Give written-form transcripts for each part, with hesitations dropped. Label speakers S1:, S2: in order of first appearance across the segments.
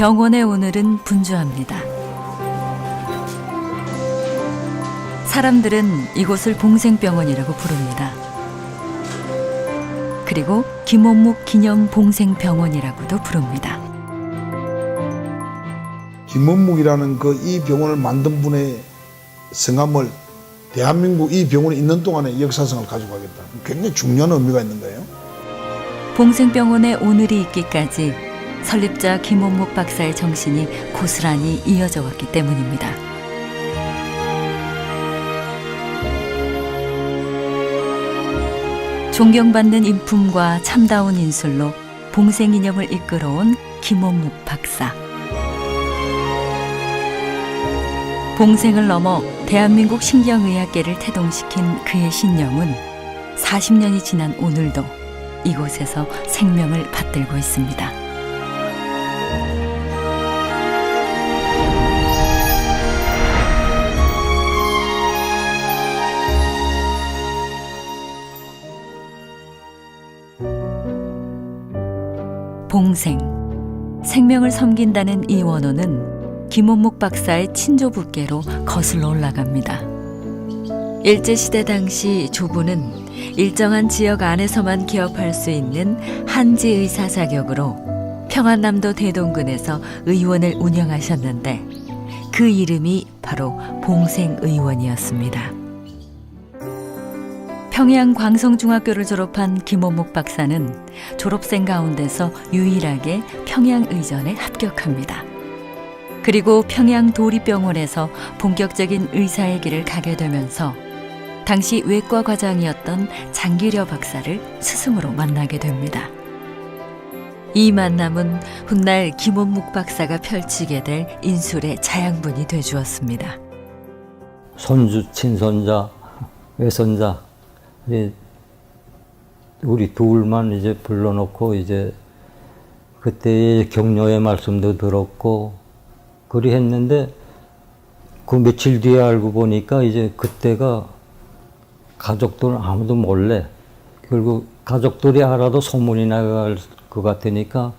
S1: 병원의 오늘은 분주합니다. 사람들은 이곳을 봉생병원이라고 부릅니다. 그리고 김원묵 기념 봉생병원이라고도 부릅니다.
S2: 김원묵이라는 이 병원을 만든 분의 성함을 대한민국 이 병원이 있는 동안에 역사성을 가지고 가겠다. 굉장히 중요한 의미가 있는 거예요.
S1: 봉생병원의 오늘이 있기까지 설립자 김원묵 박사의 정신이 고스란히 이어져 왔기 때문입니다. 존경받는 인품과 참다운 인술로 봉생 이념을 이끌어온 김원묵 박사. 봉생을 넘어 대한민국 신경의학계를 태동시킨 그의 신념은 40년이 지난 오늘도 이곳에서 생명을 받들고 있습니다. 봉생, 생명을 섬긴다는 이 원호는 김원묵 박사의 친조부께로 거슬러 올라갑니다. 일제시대 당시 조부는 일정한 지역 안에서만 기업할 수 있는 한지 의사 자격으로 평안남도 대동군에서 의원을 운영하셨는데 그 이름이 바로 봉생의원이었습니다. 평양 광성중학교를 졸업한 김원묵 박사는 졸업생 가운데서 유일하게 평양의전에 합격합니다. 그리고 평양 도립병원에서 본격적인 의사의 길을 가게 되면서 당시 외과 과장이었던 장기려 박사를 스승으로 만나게 됩니다. 이 만남은 훗날 김원묵 박사가 펼치게 될 인술의 자양분이 되주었습니다.
S3: 손주, 친손자, 외손자 우리 둘만 이제 불러놓고 이제 그때의 격려의 말씀도 들었고 그리 했는데 그 며칠 뒤에 알고 보니까 이제 그때가 가족들 아무도 몰래 결국 가족들이 알아도 소문이 나갈 것 같으니까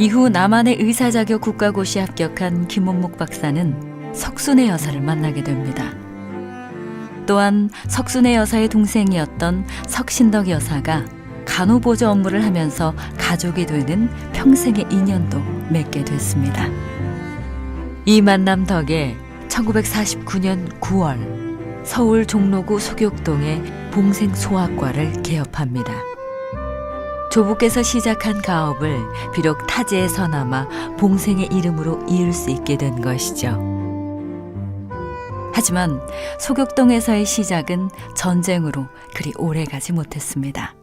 S1: 이후 남한의 의사 자격 국가고시에 합격한 김원묵 박사는 석순의 여사를 만나게 됩니다. 또한 석순의 여사의 동생이었던 석신덕 여사가 간호보조 업무를 하면서 가족이 되는 평생의 인연도 맺게 됐습니다. 이 만남 덕에 1949년 9월 서울 종로구 소격동에 봉생소아과를 개업합니다. 조부께서 시작한 가업을 비록 타지에서나마 봉생의 이름으로 이을 수 있게 된 것이죠. 하지만 소격동에서의 시작은 전쟁으로 그리 오래 가지 못했습니다.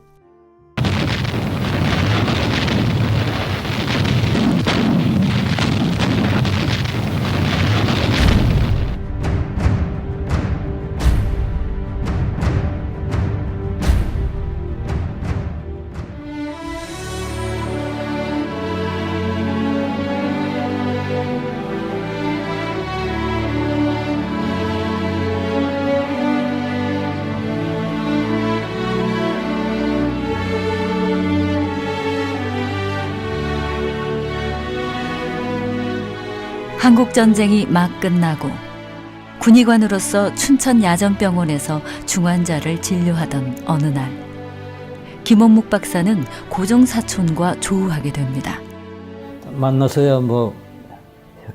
S1: 한국전쟁이 막 끝나고 군의관으로서 춘천 야전병원에서 중환자를 진료하던 어느 날 김원묵 박사는 고종사촌과 조우하게 됩니다.
S3: 만나서야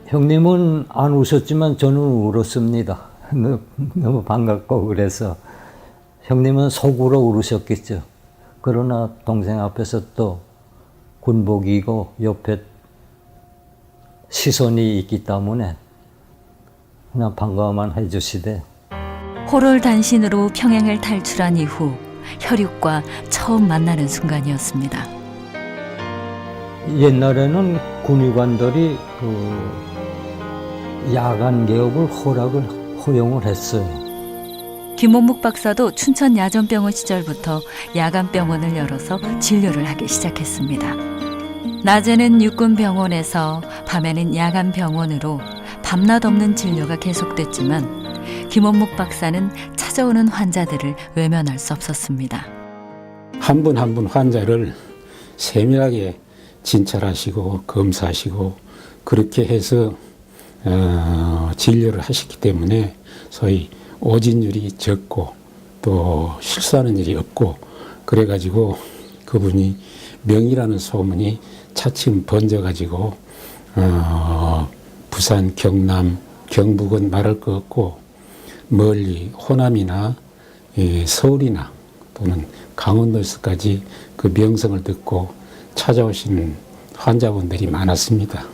S3: 형님은 안 우셨지만 저는 울었습니다. 너무 반갑고 그래서 형님은 속으로 울으셨겠죠. 그러나 동생 앞에서 또 군복이고 옆에 시선이 있기 때문에 그냥 반가워만 해주시되
S1: 호롤단신으로 평양을 탈출한 이후 혈육과 처음 만나는 순간이었습니다.
S3: 옛날에는 군의관들이 그 야간 개업을 허용을 했어요.
S1: 김원묵 박사도 춘천 야전병원 시절부터 야간병원을 열어서 진료를 하기 시작했습니다. 낮에는 육군병원에서 밤에는 야간병원으로 밤낮 없는 진료가 계속됐지만 김원묵 박사는 찾아오는 환자들을 외면할 수 없었습니다.
S4: 한 분 한 분 환자를 세밀하게 진찰하시고 검사하시고 그렇게 해서 진료를 하셨기 때문에 소위 오진율이 적고 또 실수하는 일이 없고 그래가지고 그분이 명의라는 소문이 차츰 번져가지고 부산, 경남, 경북은 말할 것 없고 멀리 호남이나 서울이나 또는 강원도에서까지 그 명성을 듣고 찾아오시는 환자분들이 많았습니다.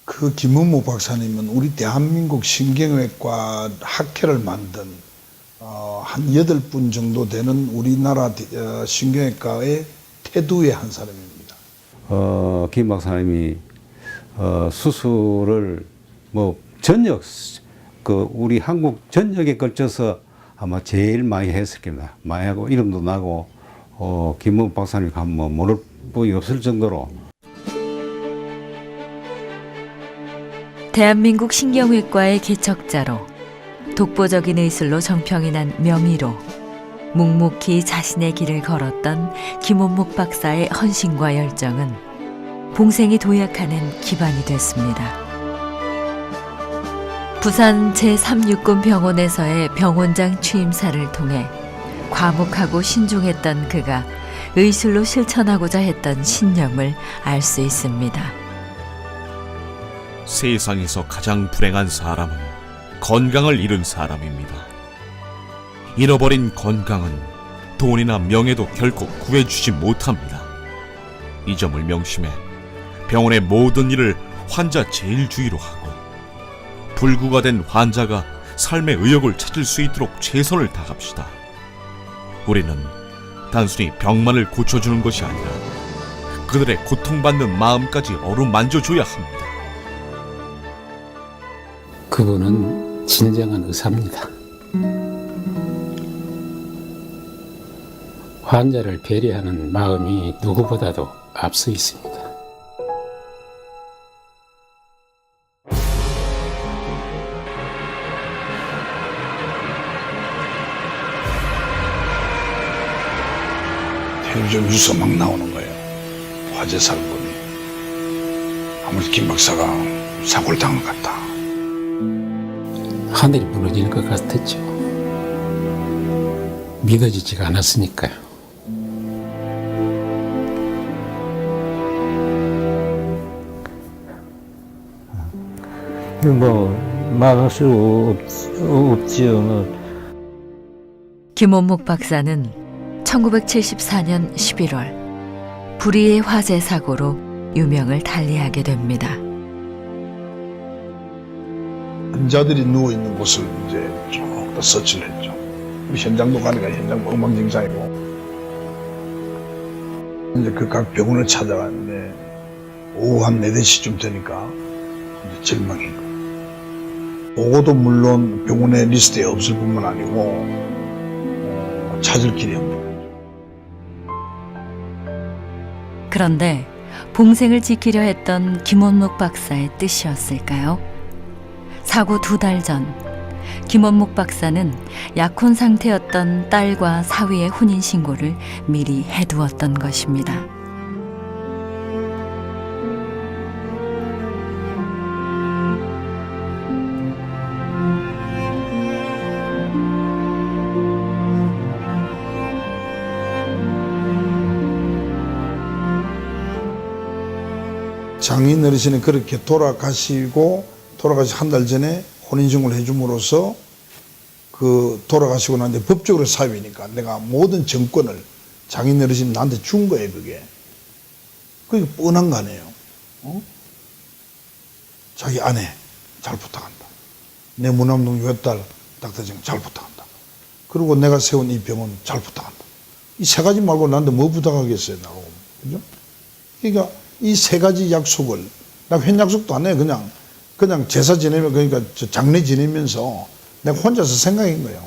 S2: 그 김원묵 박사님은 우리 대한민국 신경외과 학회를 만든 한 8분 정도 되는 우리나라 신경외과의 태두의 한 사람입니다.
S5: 김 박사님이 수술을 뭐 전역 우리 한국 전역에 걸쳐서 아마 제일 많이 했을 겁니다. 많이 하고 이름도 나고 김원묵 박사님 가면 뭐 모를 분이 없을 정도로.
S1: 대한민국 신경외과의 개척자로 독보적인 의술로 정평이 난 명의로 묵묵히 자신의 길을 걸었던 김원묵 박사의 헌신과 열정은 봉생이 도약하는 기반이 됐습니다. 부산 제3육군병원에서의 병원장 취임사를 통해 과묵하고 신중했던 그가 의술로 실천하고자 했던 신념을 알 수 있습니다.
S6: 세상에서 가장 불행한 사람은 건강을 잃은 사람입니다. 잃어버린 건강은 돈이나 명예도 결코 구해주지 못합니다. 이 점을 명심해 병원의 모든 일을 환자 제일 주의로 하고 불구가 된 환자가 삶의 의욕을 찾을 수 있도록 최선을 다합시다. 우리는 단순히 병만을 고쳐주는 것이 아니라 그들의 고통받는 마음까지 어루만져줘야 합니다.
S4: 그분은 진정한 의사입니다. 환자를 배려하는 마음이 누구보다도 앞서 있습니다.
S2: 요즘 뉴스 막 나오는 거예요. 화재 사건이. 아무래도 김 박사가 사고를 당한 것 같다.
S4: 하늘이 무너질 것 같았죠. 믿어지지가 않았으니까요.
S3: 뭐 말할 수 없지요. 뭐.
S1: 김원묵 박사는 1974년 11월 불의의 화재 사고로 유명을 달리하게 됩니다.
S2: 환자들이 누워있는 곳을 이제 쭉 다 서치를 했죠. 우리 현장도 가니까 현장 엉망진창이고. 이제 그 각 병원을 찾아갔는데 오후 한 4-5시쯤 되니까 이제 절망인 거예요. 보고도 물론 병원의 리스트에 없을 뿐만 아니고 찾을 길이 없는 거예요.
S1: 그런데 봉생을 지키려 했던 김원묵 박사의 뜻이었을까요? 사고 2달 전 김원묵 박사는 약혼 상태였던 딸과 사위의 혼인신고를 미리 해두었던 것입니다.
S2: 장인 어르신이 그렇게 돌아가시 한 달 전에 혼인신고를 해줌으로써 그 돌아가시고 난 뒤에 법적으로 사위니까 내가 모든 정권을 장인 어르신 나한테 준 거예요, 그게. 그게 뻔한 거 아니에요. 자기 아내 잘 부탁한다. 내 무남동 외딸 닥터정 잘 부탁한다. 그리고 내가 세운 이 병원 잘 부탁한다. 이 3가지 말고 나한테 뭐 부탁하겠어요, 나하고. 그죠? 그러니까 이 세 가지 약속을 나 회 약속도 안 해. 그냥 제사 지내면 그러니까 장례 지내면서 내가 혼자서 생각한 거예요.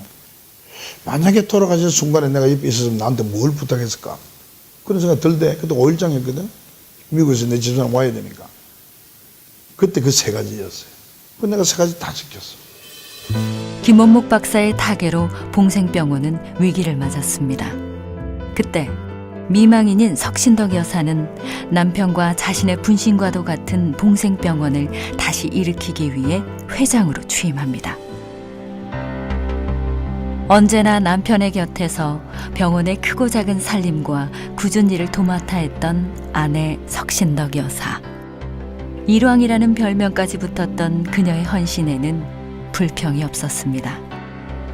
S2: 만약에 돌아가실 순간에 내가 옆에 있었으면 나한테 뭘 부탁했을까? 그런 생각 들대. 그때 5일장이었거든. 미국에서 내 집사람 와야 되니까. 그때 그 세 가지였어요. 그 내가 세 가지 다 지켰어.
S1: 김원목 박사의 타계로 봉생병원은 위기를 맞았습니다. 그때 미망인인 석신덕 여사는 남편과 자신의 분신과도 같은 봉생병원을 다시 일으키기 위해 회장으로 취임합니다. 언제나 남편의 곁에서 병원의 크고 작은 살림과 굳은 일을 도맡아 했던 아내 석신덕 여사. 일왕이라는 별명까지 붙었던 그녀의 헌신에는 불평이 없었습니다.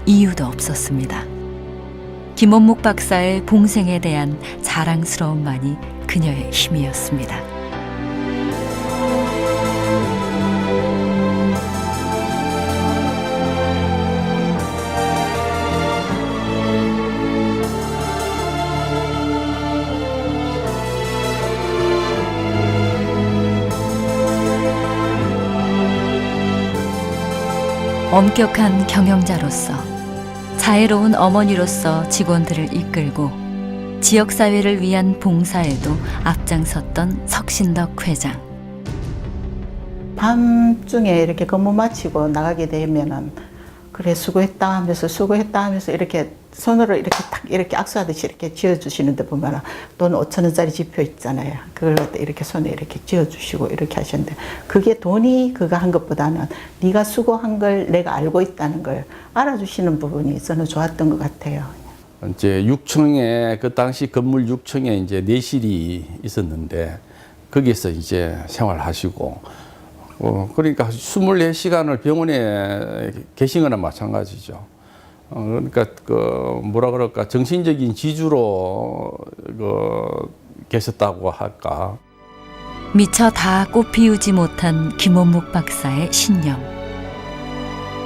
S1: 이유도 없었습니다. 김원목 박사의 봉생에 대한 자랑스러움만이 그녀의 힘이었습니다. 엄격한 경영자로서, 자애로운 어머니로서 직원들을 이끌고 지역사회를 위한 봉사에도 앞장섰던 석신덕 회장.
S7: 밤중에 이렇게 근무 마치고 나가게 되면은 그래 수고했다 하면서 이렇게 손으로 이렇게 탁 이렇게 악수하듯이 이렇게 쥐어주시는데 보면은 돈 5,000원짜리 지표 있잖아요. 그걸 이렇게 손에 이렇게 쥐어주시고 이렇게 하시는데 그게 돈이 그거 한 것보다는 네가 수고한 걸 내가 알고 있다는 걸 알아주시는 부분이 저는 좋았던 것 같아요.
S8: 이제 6층에 그 당시 건물 6층에 이제 내실이 있었는데 거기에서 이제 생활하시고 그러니까 24시간을 병원에 계신 거나 마찬가지죠. 그러니까 그 뭐라 그럴까 정신적인 지주로 계셨다고 할까.
S1: 미처 다 꽃피우지 못한 김원목 박사의 신념.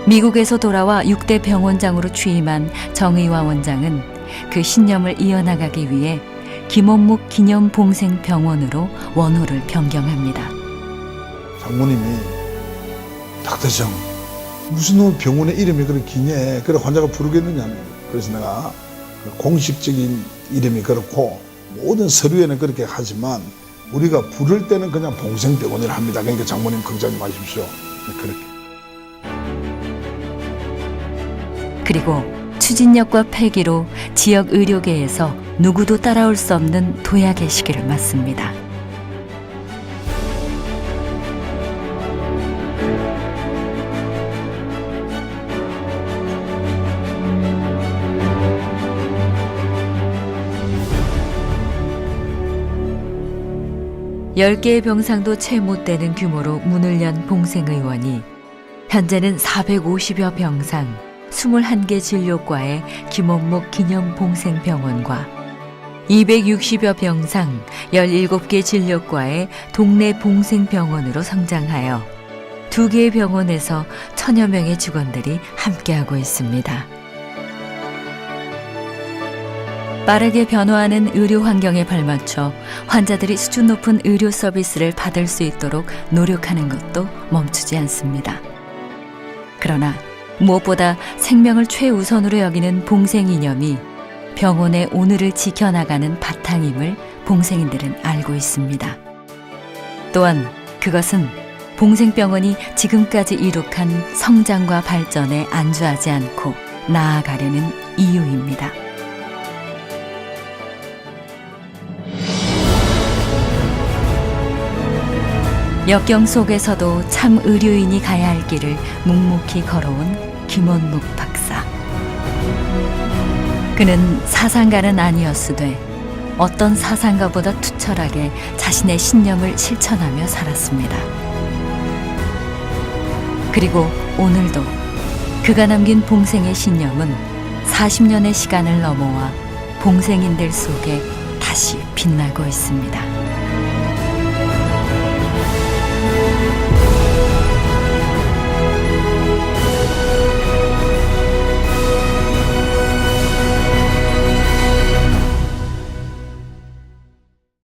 S1: 미국에서 돌아와 6대 병원장으로 취임한 정의화 원장은 그 신념을 이어나가기 위해 김원목 기념봉생병원으로 원호를 변경합니다.
S2: 장모님이 닥터정 무슨 놈 병원의 이름이 그렇게 기냐 그래 환자가 부르겠느냐. 그래서 내가 공식적인 이름이 그렇고 모든 서류에는 그렇게 하지만 우리가 부를 때는 그냥 봉생병원이라 합니다. 그러니까 장모님 걱정하지 마십시오. 그렇게.
S1: 그리고 추진력과 패기로 지역 의료계에서 누구도 따라올 수 없는 도약의 시기를 맞습니다. 열 개의 병상도 채 못 되는 규모로 문을 연 봉생의원이 현재는 450여 병상, 21개 진료과의 김원목 기념봉생병원과 260여 병상, 17개 진료과의 동네 봉생병원으로 성장하여 2개의 병원에서 1000여 명의 직원들이 함께하고 있습니다. 빠르게 변화하는 의료 환경에 발맞춰 환자들이 수준 높은 의료 서비스를 받을 수 있도록 노력하는 것도 멈추지 않습니다. 그러나 무엇보다 생명을 최우선으로 여기는 봉생 이념이 병원의 오늘을 지켜나가는 바탕임을 봉생인들은 알고 있습니다. 또한 그것은 봉생병원이 지금까지 이룩한 성장과 발전에 안주하지 않고 나아가려는 이유입니다. 역경 속에서도 참 의료인이 가야 할 길을 묵묵히 걸어온 김원목 박사. 그는 사상가는 아니었으되 어떤 사상가보다 투철하게 자신의 신념을 실천하며 살았습니다. 그리고 오늘도 그가 남긴 봉생의 신념은 40년의 시간을 넘어와 봉생인들 속에 다시 빛나고 있습니다.